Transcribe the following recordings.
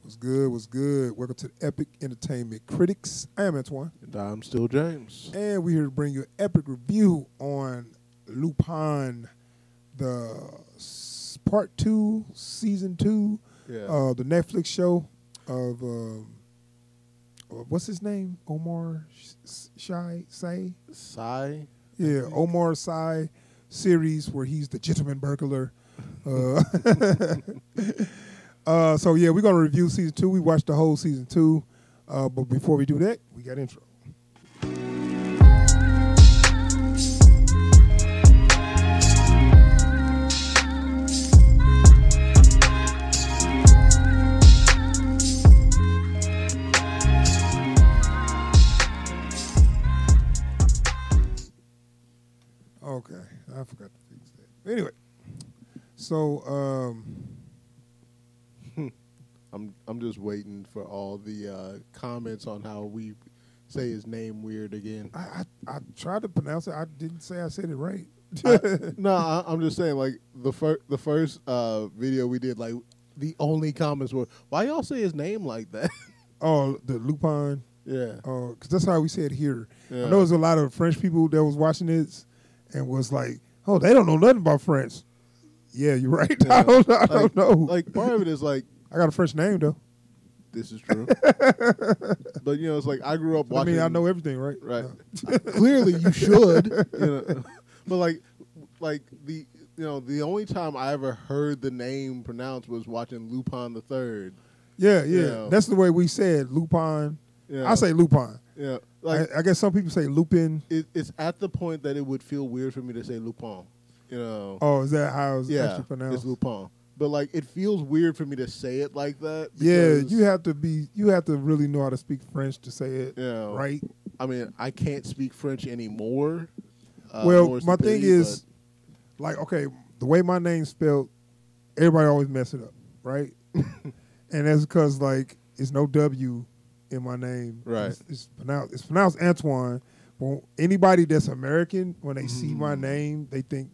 What's good? What's good? Welcome to the Epic Entertainment Critics. I am Antoine. And I'm still James. And we're here to bring you an epic review on Lupin, the part 2, season 2, the Netflix show of, what's his name? Omar Sy? Yeah, Omar Sy series where he's the gentleman burglar. So yeah, we're gonna review season 2. We watched the whole season 2, but before we do that, we got intro. Okay, I forgot to fix that. Anyway, so I'm just waiting for all the comments on how we say his name weird again. I tried to pronounce it. I didn't say I said it right. I'm just saying, like the first video we did, like the only comments were, "Why y'all say his name like that?" Oh, the Lupin. Yeah. Because that's how we say it here. Yeah. I know there's a lot of French people that was watching this and was like, "Oh, they don't know nothing about French." Yeah, you're right. Yeah. I don't know. Like part of it is like, I got a French name though. this is true. But you know, it's like I grew up watching. I mean, I know everything, right? Right. No. Clearly, you should. You know? But like the only time I ever heard the name pronounced was watching Lupin the Third. Yeah. You know? That's the way we said Lupin. Yeah. I say Lupin. Yeah. Like I guess some people say Lupin. it's at the point that it would feel weird for me to say Lupin. You know. Oh, is that how it's Yeah. actually pronounced? It's Lupin. But like it feels weird for me to say it like that. Yeah, because, you have to really know how to speak French to say it right. I mean, I can't speak French anymore. Well, more my thing stupidity, is, like, okay, the way my name's spelled, everybody always mess it up, right? And that's because like it's no W in my name. Right. It's pronounced Antoine. Well, anybody that's American, when they see my name, they think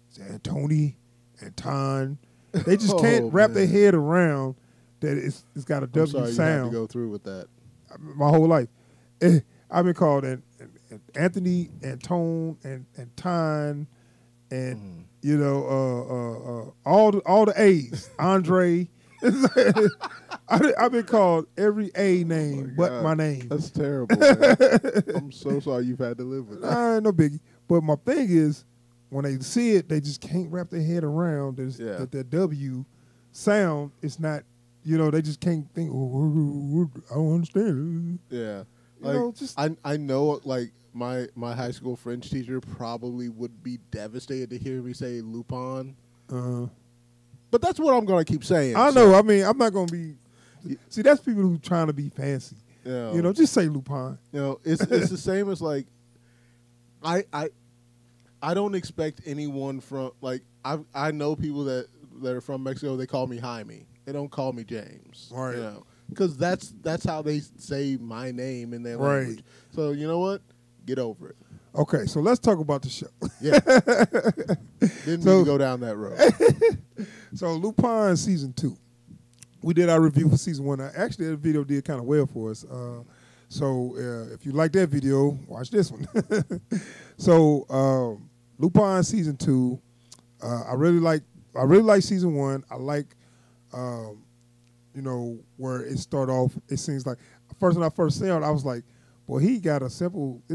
it's Antony, Anton. They just can't wrap their head around that it's got a W I'm sorry sound. you had to go through with that. My whole life, I've been called Anthony, Antone, and Anton, and you know all the A's. Andre. I've been called every A name but my name. That's terrible. Man. I'm so sorry you've had to live with that. No biggie. But my thing is, when they see it, they just can't wrap their head around that W sound. It's not, you know, they just can't think. Oh, I don't understand. Yeah, You know, just I know like my high school French teacher probably would be devastated to hear me say Lupin. But that's what I'm gonna keep saying. I know. I mean, I'm not gonna be. See, that's people who trying to be fancy. Yeah. You know, just say Lupin. You know, it's the same as like, I don't expect anyone from like I know people that are from Mexico. They call me Jaime. They don't call me James. Right. You know, because that's how they say my name in their Right. language. So you know what? Get over it. Okay, so let's talk about the show. Yeah. Didn't mean to go down that road. So Lupin season 2. We did our review for season 1. Actually, that video did kind of well for us. So if you like that video, watch this one. So Lupin season 2. I really like season 1. I like you know, where it started off. It seems like when I first saw it, I was like, boy, he got this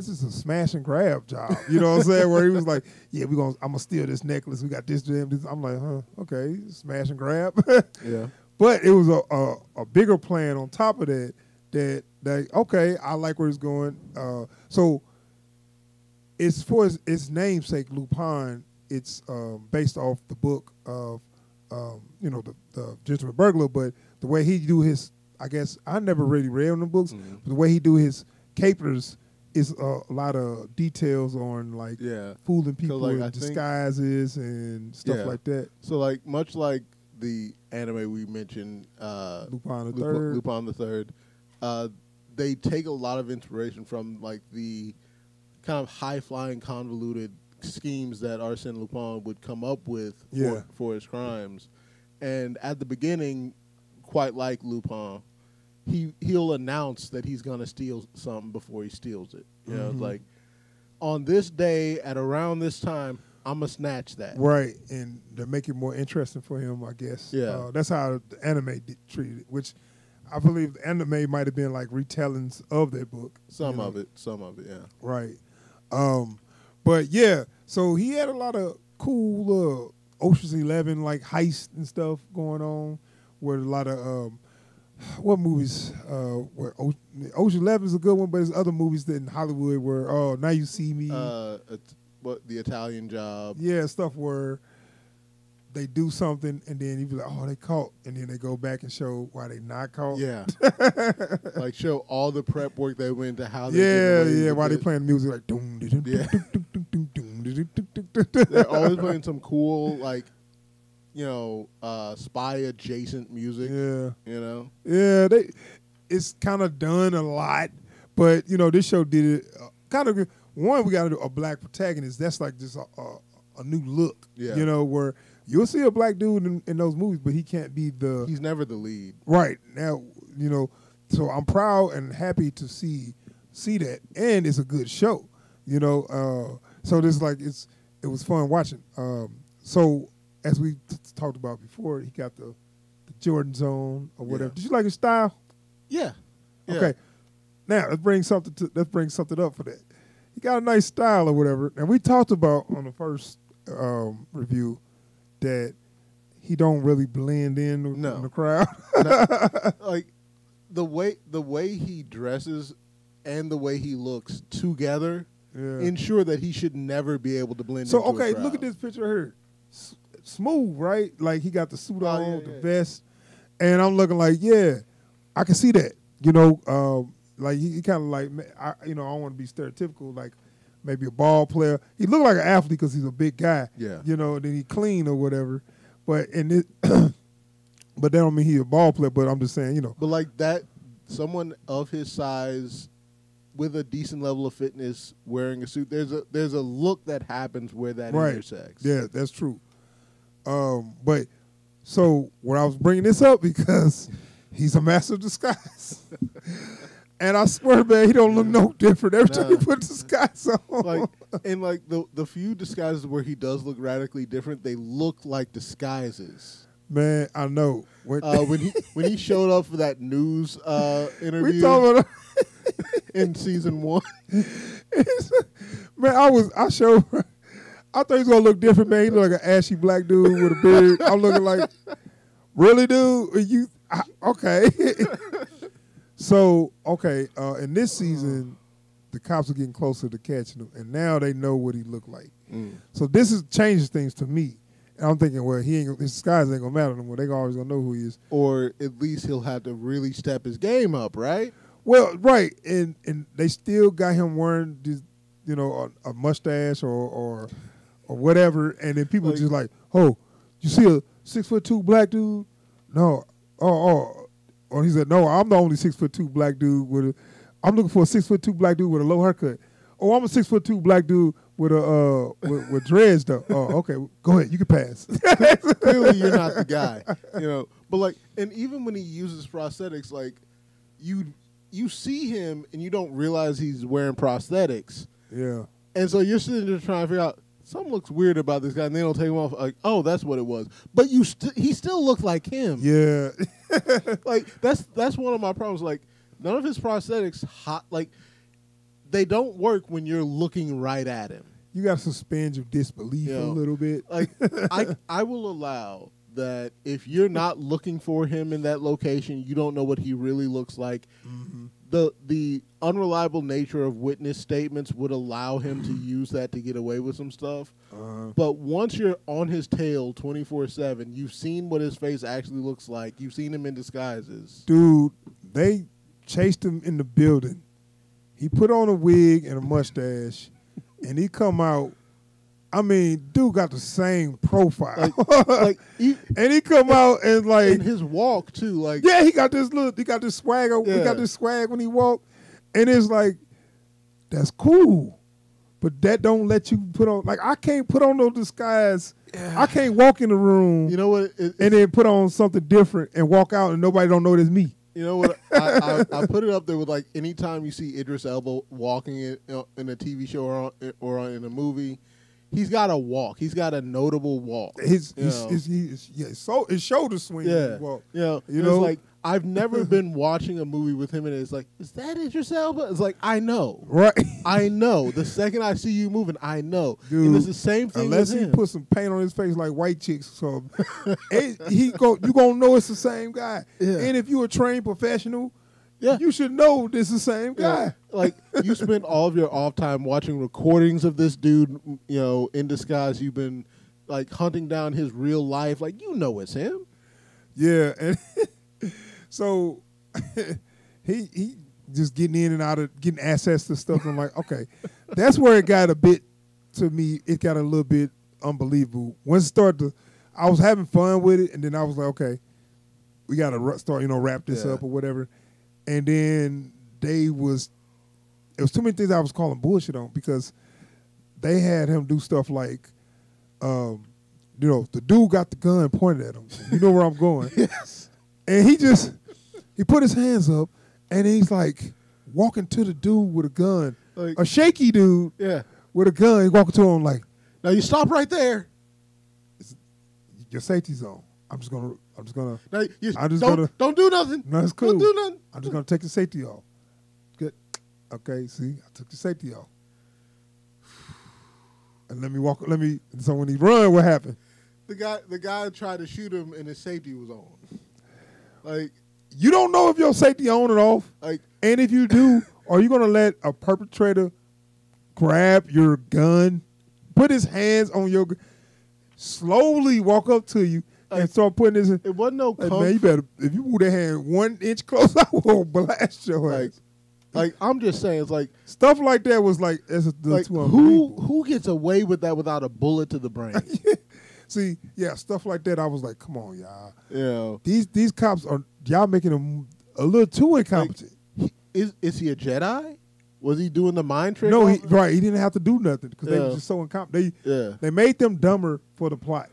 is a smash and grab job. You know what I'm saying? Where he was like, yeah, I'm gonna steal this necklace. We got this. I'm like, huh, okay, smash and grab. Yeah. But it was a bigger plan on top of that. That okay, I like where it's going. So it's for its namesake, Lupin. It's based off the book of you know, the gentleman burglar. But the way he do his, I guess I never really read in the books. But the way he do his capers is a lot of details on like fooling people like, in disguises and stuff like that. So like much like the anime we mentioned, Lupin the Third, they take a lot of inspiration from like the kind of high flying, convoluted schemes that Arsène Lupin would come up with for his crimes. And at the beginning, quite like Lupin, he'll announce that he's gonna steal something before he steals it. You know, it's like on this day at around this time, I'm gonna snatch that. Right, and to make it more interesting for him, I guess. Yeah, that's how the anime treated it, which I believe the anime might have been like retellings of that book. Some of it, yeah. Right, but yeah, so he had a lot of cool Ocean's 11 like heist and stuff going on, where a lot of what movies? Where Ocean 11 is a good one, but there's other movies that in Hollywood where Now You See Me. What the Italian Job? Yeah, stuff where they do something and then you be like, oh, they caught, and then they go back and show why they not caught. Yeah, like show all the prep work they went to how. They why they playing music like doom, they're always playing some cool like, spy adjacent music. Yeah, Yeah, it's kind of done a lot, but this show did it kind of. One, we got a black protagonist. That's like just a new look. Yeah. Where you'll see a black dude in those movies, but he can't be He's never the lead. Right now, So I'm proud and happy to see that, and it's a good show. So this it was fun watching. So as we talked about before, he got the Jordan zone or whatever. Yeah. Did you like his style? Yeah. Okay. Now let's bring something up for that. He got a nice style or whatever, and we talked about on the first review that he don't really blend in the crowd. No. Like the way he dresses and the way he looks together ensure that he should never be able to blend. So into a crowd. Look at this picture here. Smooth, right? Like he got the suit on, the vest, and I'm looking like, I can see that. Like he kind of like, I don't want to be stereotypical, like maybe a ball player. He looked like an athlete because he's a big guy. Yeah. And then he clean or whatever. But but that don't mean he's a ball player. But I'm just saying, But like that, someone of his size with a decent level of fitness wearing a suit, there's a look that happens where that intersects. Yeah, that's true. But so when I was bringing this up because he's a master of disguise. And I swear, man, he don't look no different every time he put disguise on. Like the few disguises where he does look radically different, they look like disguises. Man, I know. When he showed up for that news interview we talking about in season 1, man, I thought he was gonna look different, man. He looked like an ashy black dude with a beard. I'm looking like, really, dude? Okay. So, in this season, the cops are getting closer to catching him, and now they know what he looked like. So this changes things to me. And I'm thinking, well, his disguise ain't going to matter no more. They always going to know who he is. Or at least he'll have to really step his game up, right? Well, right. And they still got him wearing this, a mustache or whatever, and then people just like, oh, you see a 6'2" black dude? No. Or he said, no, I'm the only 6'2" black dude I'm looking for a 6'2" black dude with a low haircut. Oh, I'm a 6'2" black dude with with dreads though. Oh, okay, go ahead, you can pass. Clearly, you're not the guy, But and even when he uses prosthetics, like you see him and you don't realize he's wearing prosthetics. Yeah. And so you're sitting there trying to figure out something looks weird about this guy, and they don't take him off. Like, oh, that's what it was. But he still looked like him. Yeah. Like that's one of my problems. Like none of his prosthetics they don't work when you're looking right at him. You got to suspend your disbelief a little bit. Like I will allow that if you're not looking for him in that location, you don't know what he really looks like. Mm-hmm. The unreliable nature of witness statements would allow him to use that to get away with some stuff. But once you're on his tail 24/7, you've seen what his face actually looks like. You've seen him in disguises. Dude, they chased him in the building. He put on a wig and a mustache, and he come out. I mean, dude got the same profile. And he come out and like in his walk too, like he got this look. He got this swagger. He got this swag when he walk, and it's like that's cool. but that don't let you put on. Like I can't put on no disguise. I can't walk in the room. You know what? And then put on something different and walk out and nobody don't know it's me. You know what? I put it up there with like anytime you see Idris Elba walking in a TV show or in a movie, he's got a walk. He's got a notable walk. His shoulder swing. Yeah. Walk. Yeah. You know, like I've never been watching a movie with him and it's like, is that Idris Elba? It's like, I know. Right. I know. The second I see you moving, I know. Dude, and it's the same thing unless with he him. put some paint on his face like white chicks, so you gonna know it's the same guy. Yeah. And if you're a trained professional, Yeah. you should know this is the same guy. Yeah. Like you spend all of your off time watching recordings of this dude, in disguise. You've been like hunting down his real life. Like it's him. Yeah, and so he just getting in and out of getting access to stuff. I'm like, okay, that's where it got a bit to me. It got a little bit unbelievable. Once it started, I was having fun with it, and then I was like, okay, we got to start, wrap this up or whatever. And then it was too many things I was calling bullshit on because they had him do stuff like, the dude got the gun pointed at him. You know where I'm going. Yes. And he put his hands up and he's like walking to the dude with a gun. Like, a shaky dude with a gun. He walking to him like, now you stop right there. Your safety zone. I'm just gonna. Now don't do nothing. No, it's cool. Don't do nothing. I'm just gonna take the safety off. Good. Okay. See, I took the safety off. And so when he run, what happened? The guy tried to shoot him and his safety was on. Like, you don't know if your safety on or off. Like, and if you do, are you gonna let a perpetrator grab your gun, put his hands on your gun, slowly walk up to you and start putting this in? It wasn't no man, you better, if you move that hand 1 inch closer, I will blast your ass. Like I'm just saying, it's like stuff like that was like, who gets away with that without a bullet to the brain? See, stuff like that. I was like, come on, y'all. Yeah. These cops y'all making them a little too incompetent. Like, is he a Jedi? Was he doing the mind trick? No, he didn't have to do nothing because they were just so incompetent. They made them dumber for the plot.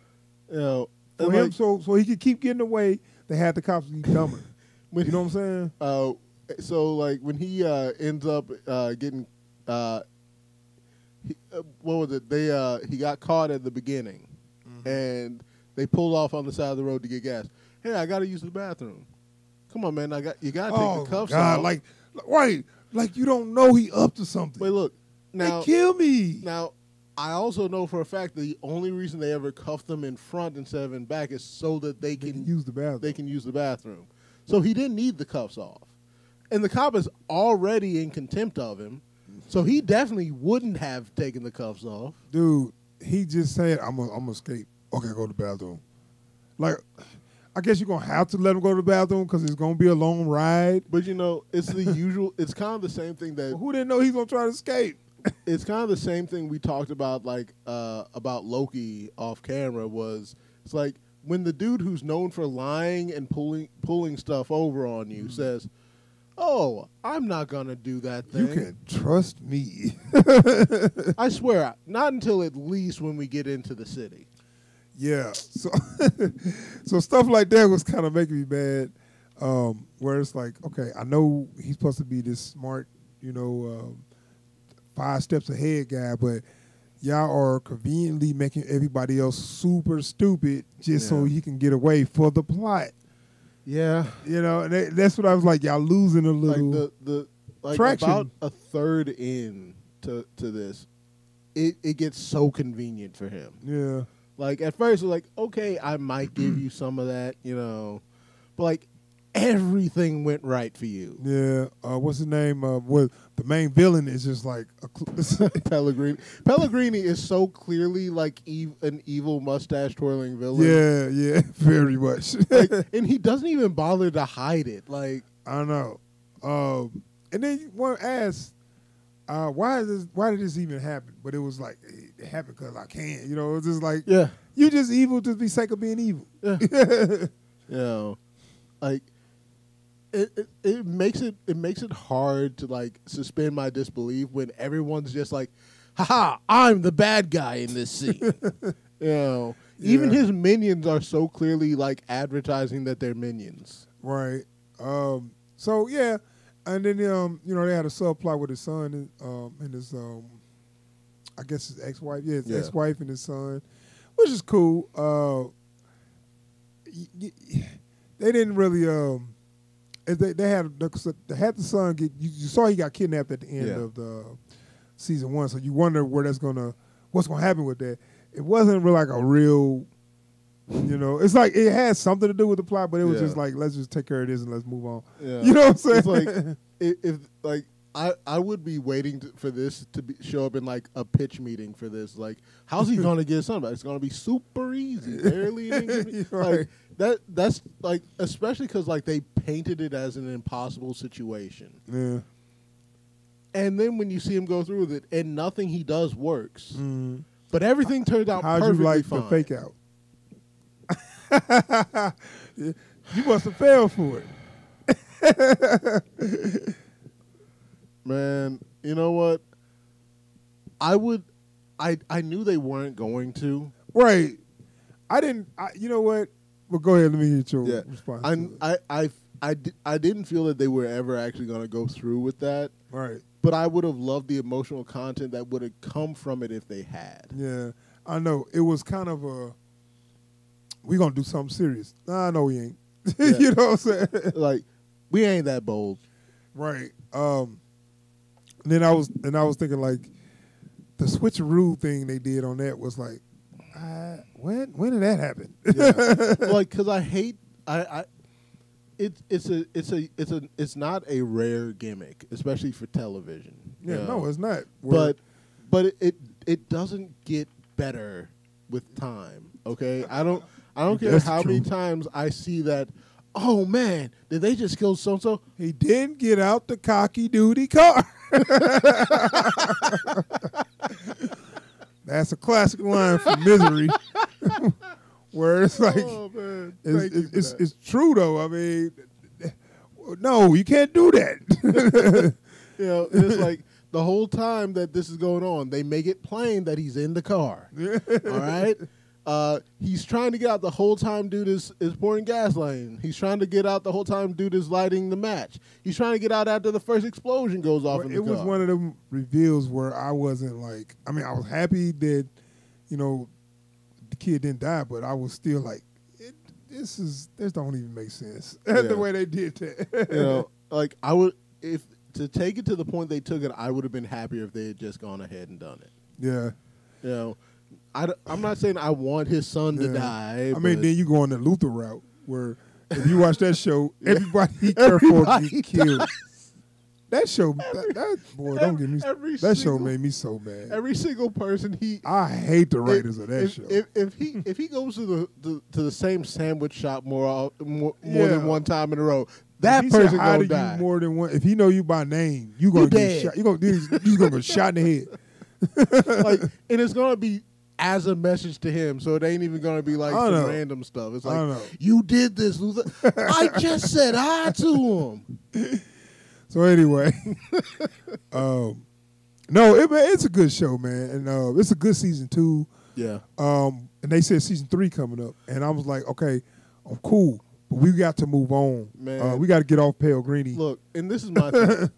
For him, so he could keep getting away. They had the cops be dumber. You know what I'm saying? So like when he ends up getting what was it? He got caught at the beginning, and they pulled off on the side of the road to get gas. Hey, I got to use the bathroom. Come on, man! You got to take the cuffs off. Like you don't know he up to something. Wait, look, now they kill me. Now I also know for a fact that the only reason they ever cuffed them in front instead of in back is so that they can use the bathroom. They can use the bathroom. So he didn't need the cuffs off. And the cop is already in contempt of him, so he definitely wouldn't have taken the cuffs off. Dude, he just said, I'm gonna escape. Okay, go to the bathroom. Like, I guess you're going to have to let him go to the bathroom because it's going to be a long ride. But, it's the usual, it's kind of the same thing that... Well, who didn't know he's going to try to escape? It's kind of the same thing we talked about, about Loki off camera was, it's like, when the dude who's known for lying and pulling stuff over on you says, oh, I'm not going to do that thing. You can trust me. I swear, not until at least when we get into the city. Yeah. So stuff like that was kind of making me mad, where it's like, okay, I know he's supposed to be this smart, 5 steps ahead guy, but y'all are conveniently making everybody else super stupid just so he can get away for the plot. Yeah, and that's what I was like. Y'all losing a little traction. About a third in to this, it gets so convenient for him. Yeah, like at first, we're like, okay, I might give you some of that, but like everything went right for you. Yeah, what's his name? The main villain is just like Pellegrini. Pellegrini is so clearly like an evil mustache twirling villain. Yeah, very much. And he doesn't even bother to hide it. Like I know. And then you want to ask, why did this even happen? But it was like it happened because I can. It was just like you just evil just be sake of being evil. Yeah. Like. It makes it hard to like suspend my disbelief when everyone's just like, haha, I'm the bad guy in this scene. Even his minions are so clearly like advertising that they're minions. Right. So yeah, and then they had a subplot with his son and his I guess his ex-wife. Yeah, his ex-wife and his son, which is cool. They didn't really they had the son get you saw he got kidnapped at the end of the season 1, so you wonder what's gonna happen with that. It wasn't really like a real, it's like it had something to do with the plot, but it was just like, let's just take care of this and let's move on. Yeah. You know what I'm saying? It's like if like I would be waiting for this to show up in like a pitch meeting for this. Like, how's he gonna get somebody? It's gonna be super easy, barely. Right. Like that's like, especially because like they painted it as an impossible situation. Yeah. And then when you see him go through with it, and nothing he does works, but everything turned out perfectly fine. How'd you like the fake out? You must have failed for it. Man, you know what? I knew they weren't going to. Right. You know what? Well, go ahead. Let me get your response. I didn't feel that they were ever actually going to go through with that. Right. But I would have loved the emotional content that would have come from it if they had. Yeah. I know. It was kind of we going to do something serious. Nah, no, we ain't. Yeah. You know what I'm saying? Like, we ain't that bold. Right. Then I was thinking like the switcheroo thing they did on that was like, when did that happen? Yeah. Like, because I hate it's not a rare gimmick, especially for television. Yeah, no, it's not. But it doesn't get better with time. Okay, I don't care how many times I see that. Oh man, did they just kill so and so? He didn't get out the cocky duty car. That's a classic line from Misery, where it's like, it's true though. I mean, no, you can't do that. It's like the whole time that this is going on, they make it plain that he's in the car. All right. He's trying to get out the whole time dude is pouring gasoline. He's trying to get out the whole time dude is lighting the match. He's trying to get out after the first explosion goes off in the car. It was one of them reveals where I wasn't like, I mean, I was happy that, the kid didn't die, but I was still like, this don't even make sense. The way they did that. Like I would, if to take it to the point they took it, I would have been happier if they had just gone ahead and done it. Yeah. I'm not saying I want his son to die. I mean, then you go on the Luther route where if you watch that show, everybody he cared for get killed. That show, don't get me. That show made me so mad. Every single person I hate the writers of that show. If he goes to the same sandwich shop more than one time in a row, that person gonna die. You more than one. If he know you by name, you gonna get shot. You gonna get shot in the head. Like, and it's gonna be as a message to him, so it ain't even gonna be like some random stuff. It's like, you did this, Luther. I just said hi to him. So anyway, no, it's a good show, man, and it's a good season 2. Yeah. And they said season 3 coming up, and I was like, okay, I'm cool, but we got to move on. Man, we got to get off Pale Greeny. Look, and this is my thing.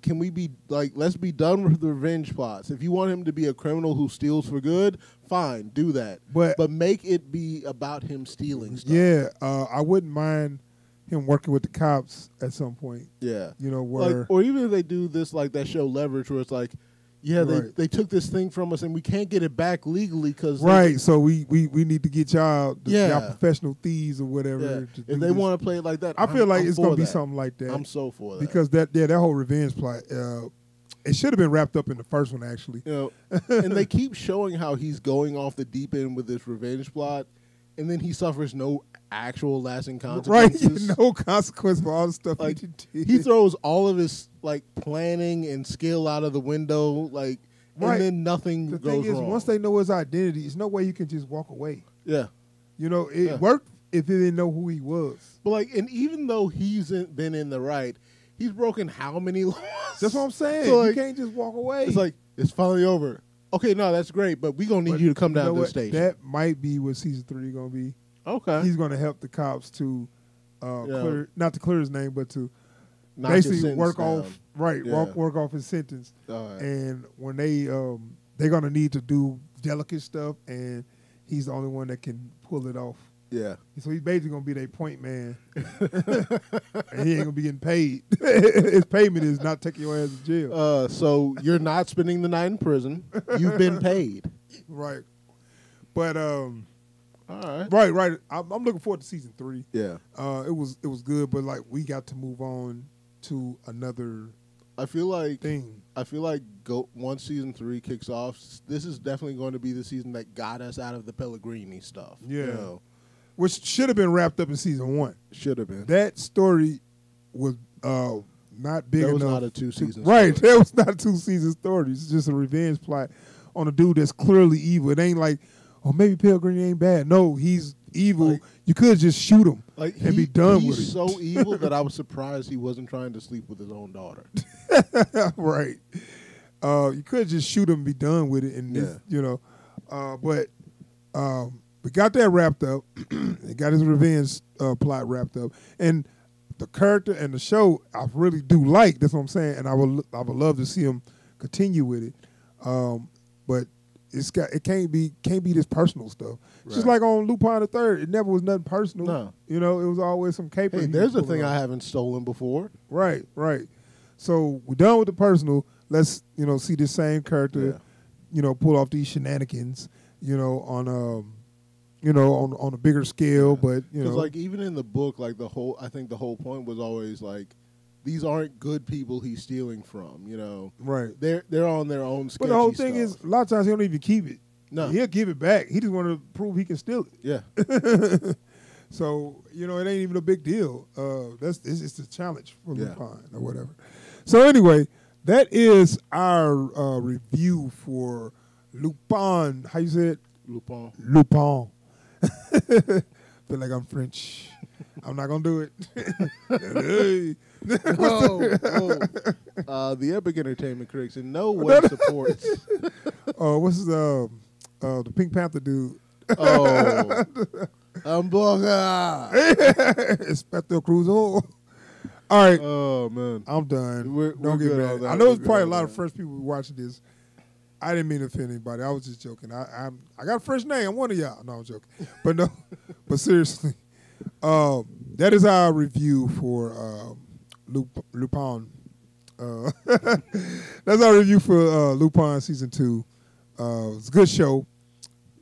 Can we be like, let's be done with the revenge plots. If you want him to be a criminal who steals for good, fine, do that. But make it be about him stealing stuff. Yeah, I wouldn't mind him working with the cops at some point. Yeah. Where like, or even if they do this like that show Leverage, where it's like, they took this thing from us and we can't get it back legally because so we need to get y'all professional thieves or whatever. Yeah. If they want to play it like that, I feel like it's gonna be something like that. I'm so for that because that whole revenge plot. It should have been wrapped up in the first one actually. And they keep showing how he's going off the deep end with this revenge plot, and then he suffers no actual lasting consequences. Right, no consequence for all the stuff he did. He throws all of his planning and skill out of the window, and then nothing goes wrong. The thing is, once they know his identity, there's no way you can just walk away. Yeah. It worked if they didn't know who he was. But and even though he's been in the right, he's broken how many laws? That's what I'm saying. So you can't just walk away. It's like, It's finally over. Okay, no, that's great, but we're going to need you to come down to the station. That might be what season 3 going to be. Okay. He's going to help the cops to clear, not to clear his name, but to Knock basically his work down. off, right, Yeah. work off his sentence. Right. And when they're going to need to do delicate stuff, and he's the only one that can pull it off. Yeah. So he's basically going to be their point man. And he ain't going to be getting paid. His payment is not taking your ass to jail. So you're not spending the night in prison. You've been paid. Right. But, all right. Right. I'm looking forward to season 3. Yeah. It was good, but like we got to move on to another I feel like thing. Once season 3 kicks off, this is definitely going to be the season that got us out of the Pellegrini stuff. Yeah. You know? Which should have been wrapped up in season 1. Should have been. That story was not big enough. That was not a 2-season Right. story. That was not a 2-season story. It's just a revenge plot on a dude that's clearly evil. It ain't like, oh, maybe Pellegrini ain't bad. No, he's evil. Like, you could just shoot him and be done with it. He's so evil that I was surprised he wasn't trying to sleep with his own daughter. Right. You could just shoot him and be done with it. And this, you know, but we got that wrapped up. He got his revenge plot wrapped up, and the character and the show I really do like. That's what I'm saying, and I would love to see him continue with it. But it can't be this personal stuff. Right. Just like on Lupin the Third, it never was nothing personal. No, you know, it was always some caper. Hey, there's a thing I haven't stolen before. Right. So we're done with the personal. Let's see this same character, pull off these shenanigans, on a bigger scale. But because like even in the book, like I think the whole point was always like, these aren't good people he's stealing from, Right. They're on their own sketchy But the whole thing stuff. is, a lot of times he don't even keep it. No. He'll give it back. He just want to prove he can steal it. Yeah. So, it ain't even a big deal. It's a challenge for Lupin or whatever. So anyway, that is our review for Lupin. How you say it? Lupin. Feel like I'm French. I'm not gonna do it. The Epic Entertainment critics in no way supports. What's the Pink Panther dude? Hamburger. Inspector Crusoe. All right. Oh man, I'm done. Don't get mad. I know there's probably a lot of French people watching this. I didn't mean to offend anybody. I was just joking. I got a French name. I'm one of y'all. No, I'm joking. But no. But seriously, that is our review for Lupin. That's our review for Lupin season 2. It's a good show.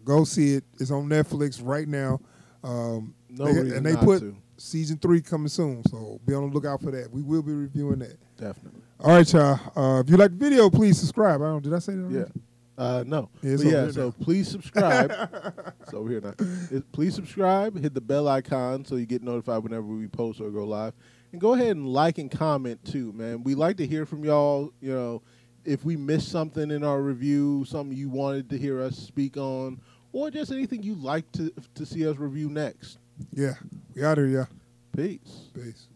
Go see it. It's on Netflix right now. They put season 3 coming soon, so be on the lookout for that. We will be reviewing that. Definitely. All right, y'all. If you like the video, please subscribe. Did I say that already? Yeah. No. Yeah, so please subscribe. It's over here now. Please subscribe. Hit the bell icon so you get notified whenever we post or go live. And go ahead and like and comment too, man. We like to hear from y'all. If we missed something in our review, something you wanted to hear us speak on, or just anything you'd like to see us review next. Yeah. We out here, yeah. Peace. Peace.